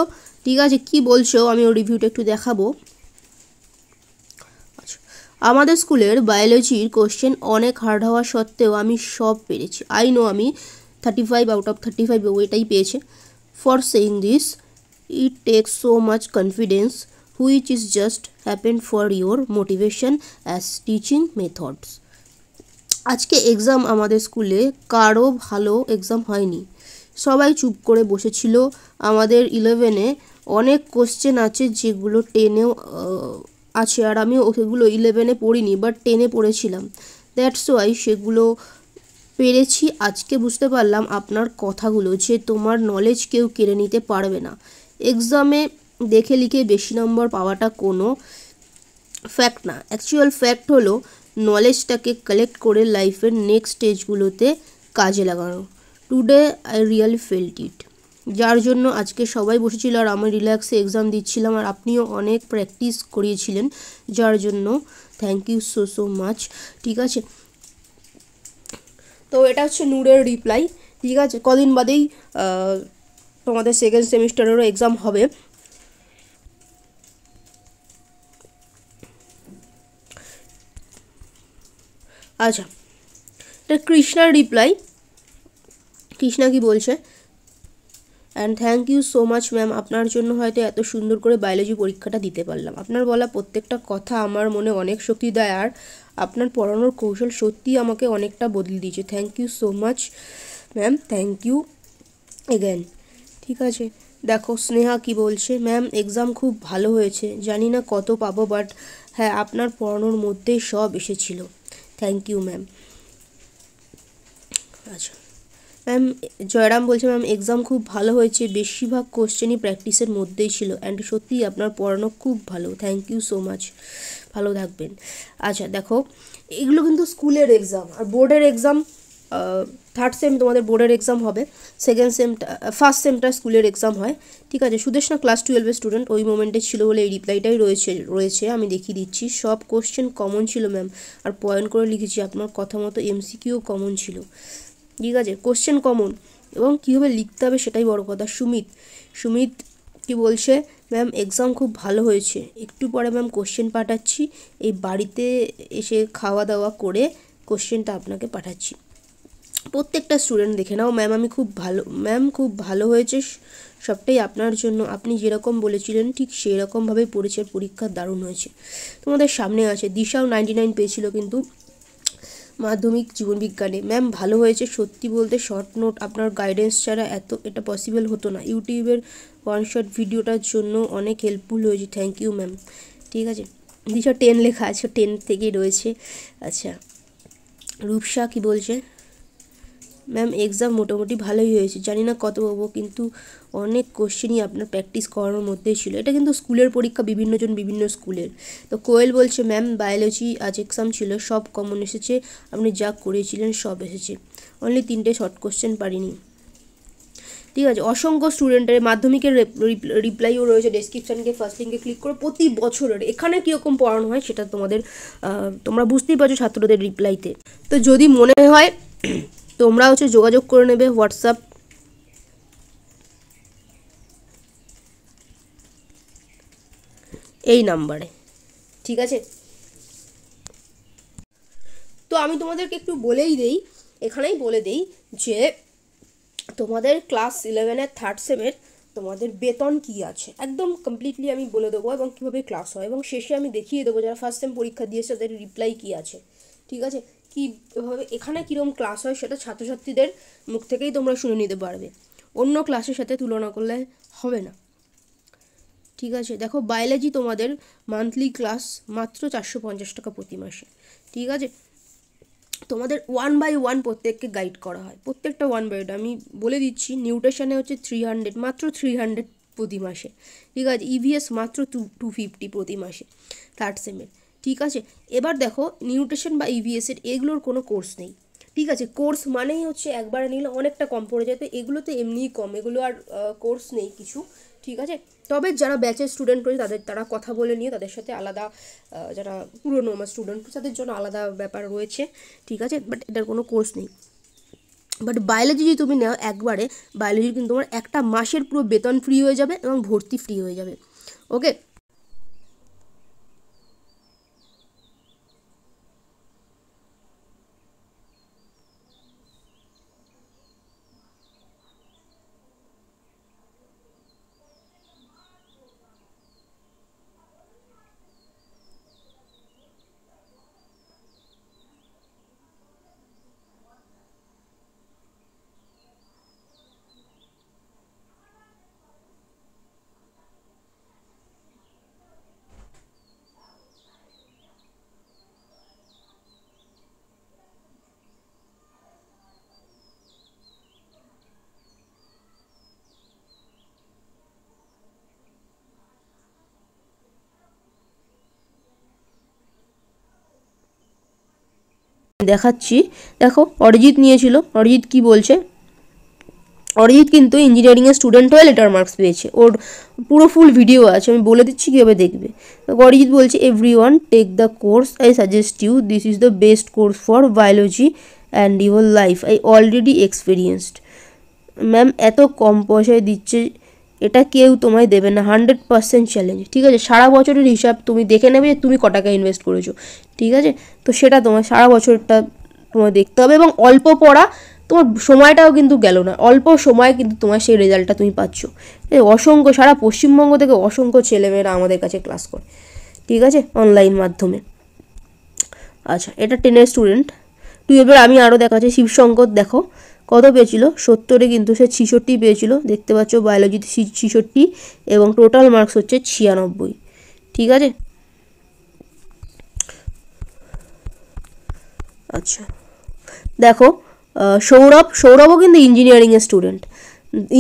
ঠিক আছে। কি বলছো আমি ওর রিভিউটা একটু দেখাবো। আমাদের স্কুলের বায়োলজির কোশ্চেন অনেক হার্ড হওয়া সত্ত্বেও আমি সব পেরেছি, আই নো আমি 35 আউট অফ 35 ওইটাই পেয়েছে। For saying this it takes so much confidence which is just happen for your motivation as teaching methods. আজকে এক্সাম আমাদের স্কুলে কারো ভালো এক্সাম হয়নি, সবাই চুপ করে বসেছিল। আমাদের 11-এ অনেক কোশ্চেন আছে যেগুলো 10-এও আছে, আর আমি ওগুলো 11-এ পড়িনি বাট 10-এ পড়েছিলাম, দ্যাটস ওয়াই সেগুলো পেরেছি। আজকে বুঝতে পারলাম আপনার কথাগুলো, যে তোমার নলেজ কেউ কেড়ে নিতে পারবে না, এক্সামে দেখে লিখে বেশি নম্বর পাওয়াটা কোনো ফ্যাক্ট না, অ্যাকচুয়াল ফ্যাক্ট হলো নলেজটাকে কালেক্ট করে লাইফের নেক্সট স্টেজগুলোতে কাজে লাগানো। টুডে আই রিয়েলি ফেল্ট ইট, যার জন্য আজকে সবাই বসেছিল আর আমি রিল্যাক্সে এক্সাম দিচ্ছিলাম, আর আপনিও অনেক প্র্যাকটিস করিয়েছিলেন, যার জন্য thank you so so much, ঠিক আছে। তো এটা হচ্ছে নূরের রিপ্লাই, ঠিক আছে। কদিন বাদেই তোমাদের সেকেন্ড সেমিস্টারেরও এক্সাম হবে। আচ্ছা, এটা কৃষ্ণার রিপ্লাই, কৃষ্ণা কি বলছে, and thank you so much ma'am, আপনার জন্য হয়তো এত সুন্দর করে বায়োলজি পরীক্ষাটা দিতে পারলাম। আপনার বলা প্রত্যেকটা কথা আমার মনে অনেক শক্তি দেয়, আর আপনার পড়ানোর কৌশল সত্যিই আমাকে অনেকটা বদলে দিয়েছে। Thank you so much ma'am, thank you again. ঠিক আছে, দেখো স্নেহা কি বলছে, ম্যাম এক্সাম খুব ভালো হয়েছে, জানি না কত পাবো, বাট হ্যাঁ আপনার পড়ানোর মধ্যেই সব এসেছিল। Thank you ma'am. আচ্ছা ম্যাম, জয়রাম বলছে ম্যাম এক্সাম খুব ভালো হয়েছে, বেশিরভাগ কোশ্চেনই প্র্যাকটিসের মধ্যেই ছিল, অ্যান্ড সত্যিই আপনার পড়ানো খুব ভালো। থ্যাংক ইউ সো মাচ, ভালো থাকবেন। আচ্ছা দেখো, এগুলো কিন্তু স্কুলের এক্সাম, আর বোর্ডের এক্সাম থার্ড সেম তোমাদের বোর্ডের এক্সাম হবে, সেকেন্ড সেমটা ফার্স্ট সেমটা স্কুলের এক্সাম হয়। ঠিক আছে, সুদেশনা ক্লাস 12-এর স্টুডেন্ট, ওই মোমেন্টে ছিল বলে এই রিপ্লাইটাই রয়েছে আমি দেখিয়ে দিচ্ছি। সব কোশ্চেন কমন ছিল ম্যাম, আর পয়েন্ট করে লিখেছি, আপনার কথা মতো এমসিকিউ কমন ছিল। ঠিক আছে, কোশ্চেন কমন এবং কীভাবে লিখতে হবে সেটাই বড় কথা। সুমিত কি বলছে, ম্যাম এক্সাম খুব ভালো হয়েছে, একটু পরে ম্যাম কোশ্চেন পাঠাচ্ছি, এই বাড়িতে এসে খাওয়া দাওয়া করে কোশ্চেনটা আপনাকে পাঠাচ্ছি। প্রত্যেকটা স্টুডেন্ট দেখে নাও, ম্যাম আমি খুব ভালো, ম্যাম খুব ভালো হয়েছে, সবটাই আপনার জন্য, আপনি যেরকম বলেছিলেন ঠিক সেই রকমভাবেই পড়েছে, পরীক্ষা দারুণ হয়েছে। তোমাদের সামনে আছে দিশাও 99 পেয়েছিল কিন্তু মাধ্যমিক জীবনবিজ্ঞানে। ম্যাম ভালো হয়েছে, সত্যি বলতে শর্ট নোট আপনার গাইডেন্স ছাড়া এটা পসিবল হতো না, ইউটিউবের ওয়ান শট ভিডিওটার জন্য অনেক হেল্পফুল হয়েছে। Thank you ma'am. ঠিক আছে, দিশা 10 লেখা আছে, 10 থেকেই রয়েছে। আচ্ছা রূপসা কি বলছে, ম্যাম এক্সাম মোটামুটি ভালোই হয়েছে, জানি না কত পাবো, কিন্তু অনেক কোশ্চেনই আপনার প্র্যাকটিস করানোর মধ্যেই ছিল। এটা কিন্তু স্কুলের পরীক্ষা, বিভিন্নজন বিভিন্ন স্কুলের। তো কোয়েল বলছে, ম্যাম বায়োলজি আজ এক্সাম ছিল, সব কমন এসেছে, আপনি যা করেছিলেন সব এসেছে, অনলি 3টে শর্ট কোশ্চেন পারিনি। ঠিক আছে, অসংখ্য স্টুডেন্টের মাধ্যমিকের রিপ্লাইও রয়েছে, ডেসক্রিপশানকে ফার্স্ট লিঙ্কে ক্লিক করে প্রতি বছরের এখানে কীরকম পড়ানো হয় সেটা তোমরা বুঝতেই পারছো ছাত্রদের রিপ্লাইতে। তো যদি মনে হয় তোমরা যোগাযোগ করে নেবে হোয়াটসঅ্যাপ এই নাম্বারে। ঠিক আছে, তো আমি তোমাদেরকে একটু বলেই দেই, এখানেই বলে দেই যে তোমাদের ক্লাস 11-এর থার্ড সেমের তোমাদের বেতন কি আছে একদম কমপ্লিটলি আমি বলে দেবো, এবং কীভাবে ক্লাস হয়, এবং শেষে আমি দেখিয়ে দেবো যারা ফার্স্ট সেম পরীক্ষা দিয়েছে তাদের রিপ্লাই কি আছে। ঠিক আছে, কীভাবে এখানে কীরকম ক্লাস হয় সেটা ছাত্রছাত্রীদের মুখ থেকেই তোমরা শুনে নিতে পারবে, অন্য ক্লাসের সাথে তুলনা করলে হবে না। ঠিক আছে, দেখো বায়োলজি তোমাদের মান্থলি ক্লাস মাত্র 450 টাকা প্রতি মাসে। ঠিক আছে, তোমাদের 1 বাই 1 প্রত্যেককে গাইড করা হয়, প্রত্যেকটা 1 বাই 1 আমি বলে দিচ্ছি। নিউট্রিশনে হচ্ছে 300, মাত্র 300 প্রতি মাসে। ঠিক আছে, ইভিএস মাত্র 250 প্রতি মাসে থার্ড সেমের। ঠিক আছে, এবার দেখো নিউট্রিশন বা ইভিএসের এগুলোর কোনো কোর্স নেই। ঠিক আছে, কোর্স মানেই হচ্ছে একবারে নিলে অনেকটা কম পড়ে যায়, তো এগুলো তো এমনিই কম, এগুলো আর কোর্স নেই কিছু। ঠিক আছে, তবে যারা ব্যাচের স্টুডেন্ট রয়েছে তারা কথা বলে নিয়ে তাদের সাথে আলাদা, যারা পুরনো আমার স্টুডেন্ট তাদের জন্য আলাদা ব্যাপার রয়েছে। ঠিক আছে, বাট এটার কোনো কোর্স নেই। বাট বায়োলজি যদি তুমি নাও একবারে, বায়োলজি কিন্তু তোমার একটা মাসের পুরো বেতন ফ্রি হয়ে যাবে এবং ভর্তি ফ্রি হয়ে যাবে। ওকে, দেখাচ্ছি, দেখো অরিজিৎ নিয়েছিল, অরিজিৎ কি বলছে, অরিজিৎ কিন্তু ইঞ্জিনিয়ারিংয়ের স্টুডেন্ট হয়ে লেটার মার্কস পেয়েছে, ওর পুরো ফুল ভিডিও আছে, আমি বলে দিচ্ছি কীভাবে দেখবে। অরিজিৎ বলছে, everyone take the course, I suggest you, this is the best course for biology and your life, I already experienced. Ma'am এত কম পয়সায় দিচ্ছে, এটা কেউ তোমায় দেবে না, 100% চ্যালেঞ্জ। ঠিক আছে, সারা বছরের হিসাব তুমি দেখে নেবে যে তুমি ক টাকা ইনভেস্ট করেছো। ঠিক আছে, তো সেটা তোমার সারা বছরটা তোমায় দেখতে হবে, এবং অল্প পড়া তোমার সময়টাও কিন্তু গেল না, অল্প সময় কিন্তু তোমার সেই রেজাল্টটা তুমি পাচ্ছ। অসংখ্য সারা পশ্চিমবঙ্গ থেকে অসংখ্য ছেলেমেয়েরা আমাদের কাছে ক্লাস করে, ঠিক আছে, অনলাইন মাধ্যমে। আচ্ছা, এটা 10-এর স্টুডেন্ট। 12-এর আমি আরও দেখাচ্ছি। শিবশঙ্কর দেখো কত পেয়েছিল, 70-এ কিন্তু সে 66 পেয়েছিল, দেখতে পাচ্ছ। বায়োলজিতে 66 এবং টোটাল মার্কস হচ্ছে 96, ঠিক আছে। আচ্ছা দেখো সৌরভও কিন্তু ইঞ্জিনিয়ারিংয়ের স্টুডেন্ট।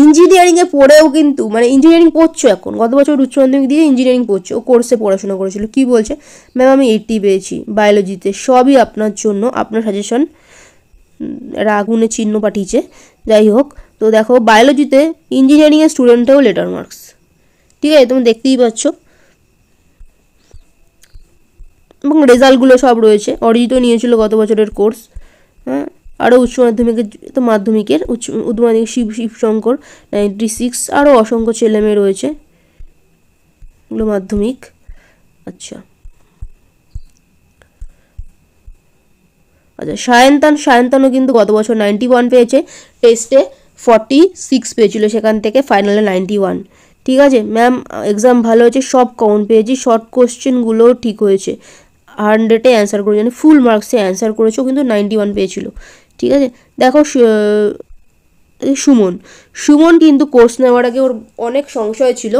ইঞ্জিনিয়ারিংয়ে পড়েও কিন্তু, মানে ইঞ্জিনিয়ারিং পড়ছো এখন, গত বছর উচ্চ মাধ্যমিক দিয়ে ইঞ্জিনিয়ারিং পড়ছো, ও কোর্সে পড়াশোনা করেছিল, কি বলছে, ম্যাম আমি 80 পেয়েছি বায়োলজিতে, সবই আপনার জন্য, আপনার সাজেশন, আগুনে চিহ্ন পাঠিয়েছে, যাই হোক। তো দেখো বায়োলজিতে ইঞ্জিনিয়ারিংয়ের স্টুডেন্টেও লেটার মার্কস, ঠিক আছে, তুমি দেখতেই পাচ্ছ, এবং রেজাল্টগুলো সব রয়েছে। অরিজিৎও নিয়েছিল গত বছরের কোর্স, হ্যাঁ। আরও উচ্চ মাধ্যমিকের, তো মাধ্যমিকের উচ্চ মাধ্যমিক শিবশঙ্কর 96, আরও অসংখ্য ছেলেমেয়ে রয়েছে, এগুলো মাধ্যমিক। আচ্ছা আচ্ছা, সায়ন্তানও কিন্তু গত বছর 91 পেয়েছে, টেস্টে 46 পেয়েছিল, সেখান থেকে ফাইনালে 91, ঠিক আছে। ম্যাম এক্সাম ভালো হয়েছে, সব কমন পেয়েছি, শর্ট কোশ্চেনগুলোও ঠিক হয়েছে, 100-এ অ্যান্সার করেছে, মানে ফুল মার্কসে অ্যান্সার করেছেও কিন্তু 91 পেয়েছিল, ঠিক আছে। দেখো সুমন কিন্তু কোর্স নেওয়ার আগে ওর অনেক সংশয় ছিল,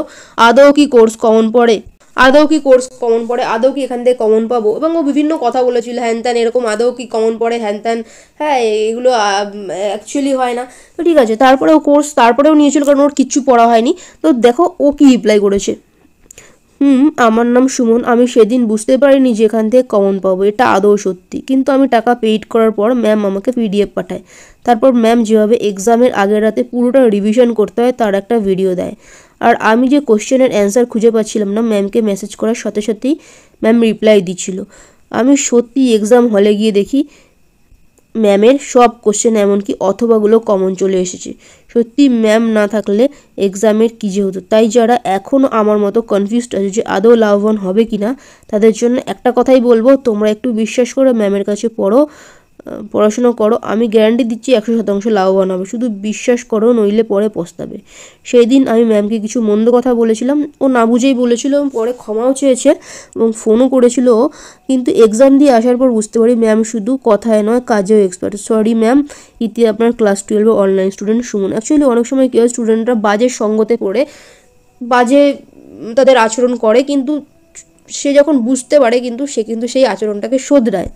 আদৌ কি কোর্স কমন পড়ে, আদৌ কি এখান থেকে কমন পাবো, এবং ও বিভিন্ন কথা বলেছিল, হ্যান ত্যান এরকম, আদৌ কি কমন পড়ে, হ্যান ত্যান, হ্যাঁ এগুলো অ্যাকচুয়ালি হয় না। তো ঠিক আছে, তারপরেও নিয়েছিল, কারণ ওর কিচ্ছু পড়া হয়নি। তো দেখো ও কি রিপ্লাই করেছে, আমার নাম সুমন, আমি সেদিন বুঝতে পারিনি যে এখান থেকে কমন পাবো, এটা আদৌ সত্যি, কিন্তু আমি টাকা পেইড করার পর ম্যাম আমাকে PDF পাঠায়, তারপর ম্যাম যেভাবে এক্সামের আগের রাতে পুরোটা রিভিশন করতে হয় তার একটা ভিডিও দেয়, আর আমি যে কোশ্চেনের অ্যান্সার খুঁজে পাচ্ছিলাম না, ম্যামকে মেসেজ করার সাথে সাথেই ম্যাম রিপ্লাই দিচ্ছিল। আমি সত্যি এক্সাম হলে গিয়ে দেখি ম্যামের সব কোশ্চেন, এমনকি অথবাগুলো কমন চলে এসেছে। সত্যি ম্যাম না থাকলে এক্সামের কী যে হতো। তাই যারা এখনও আমার মতো কনফিউজড আছে যে আদৌ লাভবান হবে কি না, তাদের জন্য একটা কথাই বলবো, তোমরা একটু বিশ্বাস করে ম্যামের কাছে পড়াশোনা করো, আমি গ্যারান্টি দিচ্ছি 100% লাভবান হবে, শুধু বিশ্বাস করো, নইলে পরে পস্তাবে। সেই দিন আমি ম্যামকে কিছু মন্দ কথা বলেছিলাম, ও না বুঝেই বলেছিল, এবং পরে ক্ষমাও চেয়েছে এবং ফোনও করেছিল, কিন্তু এক্সাম দিয়ে আসার পর বুঝতে পারি ম্যাম শুধু কথায় নয় কাজেও এক্সপার্ট। সরি ম্যাম, ইতি আপনার class 12 online student Suman. Actually অনেক সময় কী হয়, স্টুডেন্টরা বাজে সঙ্গতে পড়ে বাজে তাদের আচরণ করে, কিন্তু সে যখন বুঝতে পারে কিন্তু সে কিন্তু সেই আচরণটাকে শোধরায়,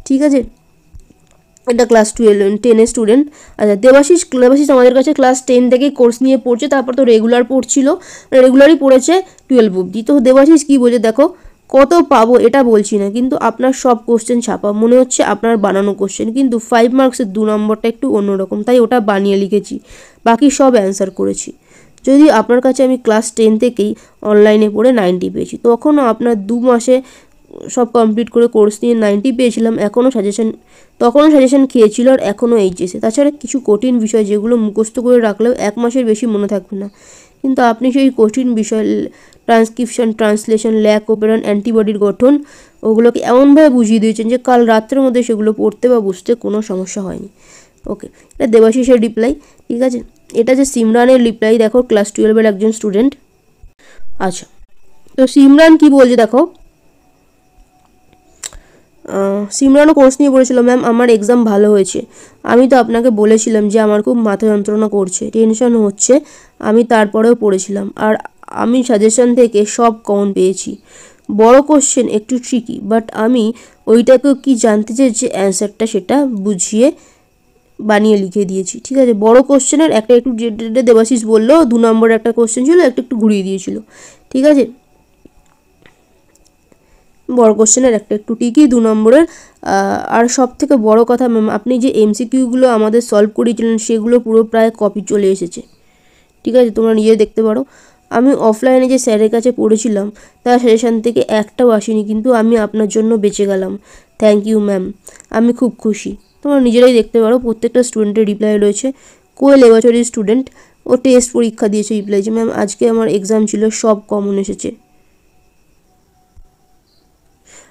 ঠিক আছে। এটা ক্লাস 10-এর স্টুডেন্ট। আচ্ছা দেবাশিস আমাদের কাছে ক্লাস 10 থেকেই কোর্স নিয়ে পড়ছে, তারপর তো রেগুলারই পড়েছে 12 অবধি। তো দেবাশিস কী বলছে দেখো, কত পাবো এটা বলছি না, কিন্তু আপনার সব কোশ্চেন ছাপা, মনে হচ্ছে আপনার বানানো কোশ্চেন, কিন্তু 5 মার্কসের 2 নম্বরটা একটু অন্যরকম, তাই ওটা বানিয়ে লিখেছি, বাকি সব অ্যান্সার করেছি। যদি আপনার কাছে আমি ক্লাস 10 থেকেই অনলাইনে পড়ে 90 পেয়েছি, তখনও আপনার 2 মাসে সব কমপ্লিট করে কোর্স নিয়ে 90 পেয়েছিলাম, তখনও সাজেশন খেয়েছিল, আর এখনও HSে। তাছাড়া কিছু কঠিন বিষয় যেগুলো মুখস্থ করে রাখলেও 1 মাসের বেশি মনে থাকবে না, কিন্তু আপনি সেই কঠিন বিষয়, ট্রান্সক্রিপশন, ট্রান্সলেশন, ল্যাক ওপেরন, অ্যান্টিবডির গঠন, ওগুলোকে এমনভাবে বুঝিয়ে দিয়েছেন যে কাল রাত্রের মধ্যে সেগুলো পড়তে বা বুঝতে কোনো সমস্যা হয়নি। ওকে, এটা দেবাশিসের রিপ্লাই, ঠিক আছে। এটা যে সিমরানের রিপ্লাই, দেখো ক্লাস 12-এর একজন স্টুডেন্ট। আচ্ছা, তো সিমরান কি বলছে দেখো, সিমরানও কোর্স নিয়ে পড়েছিল, ম্যাম আমার এক্সাম ভালো হয়েছে, আমি তো আপনাকে বলেছিলাম যে আমার খুব মাথা যন্ত্রণা করছে, টেনশন হচ্ছে, আমি তারপরেও পড়েছিলাম, আর আমি সাজেশন থেকে সব কমন পেয়েছি। বড় কোশ্চেন একটু ট্রিকি, বাট আমি ওইটাকেও কি জানতে চেয়েছি অ্যান্সারটা, সেটা বুঝিয়ে বানিয়ে লিখে দিয়েছি, ঠিক আছে। বড় কোশ্চেনের একটা একটু দেবাশিস বললো 2 নম্বরের একটা কোশ্চেন ছিল, একটু ঘুরিয়ে দিয়েছিল, ঠিক আছে। বড় কোশ্চেনের একটা একটু টিকি 2 নম্বরের। আর সব থেকে বড় কথা ম্যাম, আপনি যে MCQগুলো আমাদের সলভ করিয়েছিলেন সেগুলো পুরো প্রায় কপি চলে এসেছে, ঠিক আছে, তোমরা নিজে দেখতে পারো। আমি অফলাইনে যে স্যারের কাছে পড়েছিলাম তার সাজেশান থেকে একটাও আসেনি, কিন্তু আমি আপনার জন্য বেঁচে গেলাম, থ্যাংক ইউ ম্যাম, আমি খুব খুশি। তোমরা নিজেরাই দেখতে পারো, প্রত্যেকটা স্টুডেন্টের রিপ্লাই রয়েছে। কোয়েল এবছরের স্টুডেন্ট, ও টেস্ট পরীক্ষা দিয়েছে, রিপ্লাই যে ম্যাম আজকে আমার এক্সাম ছিল, সব কমন এসেছে,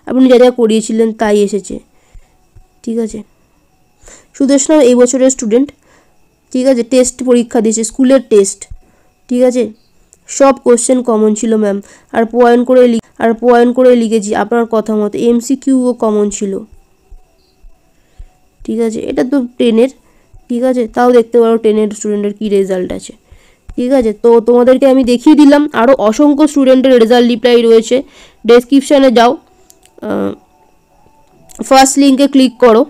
আপনি যা যা করিয়েছিলেন তাই এসেছে, ঠিক আছে। সুদেশনাও এই বছরের স্টুডেন্ট, ঠিক আছে, টেস্ট পরীক্ষা দিয়েছে, স্কুলের টেস্ট, ঠিক আছে, সব কোশ্চেন কমন ছিল ম্যাম, আর পয়েন্ট করে লিখেছি আপনার কথা মতো, এমসিকিউও কমন ছিল, ঠিক আছে। এটা তো 10-এর, ঠিক আছে, তাও দেখতে পারো 10-এর স্টুডেন্টের কী রেজাল্ট আছে, ঠিক আছে। তো তোমাদেরকে আমি দেখিয়ে দিলাম, আরও অসংখ্য স্টুডেন্টের রেজাল্ট রিপ্লাই রয়েছে, ডেসক্রিপশানে যাও, ফার্স্ট লিঙ্কে ক্লিক করো,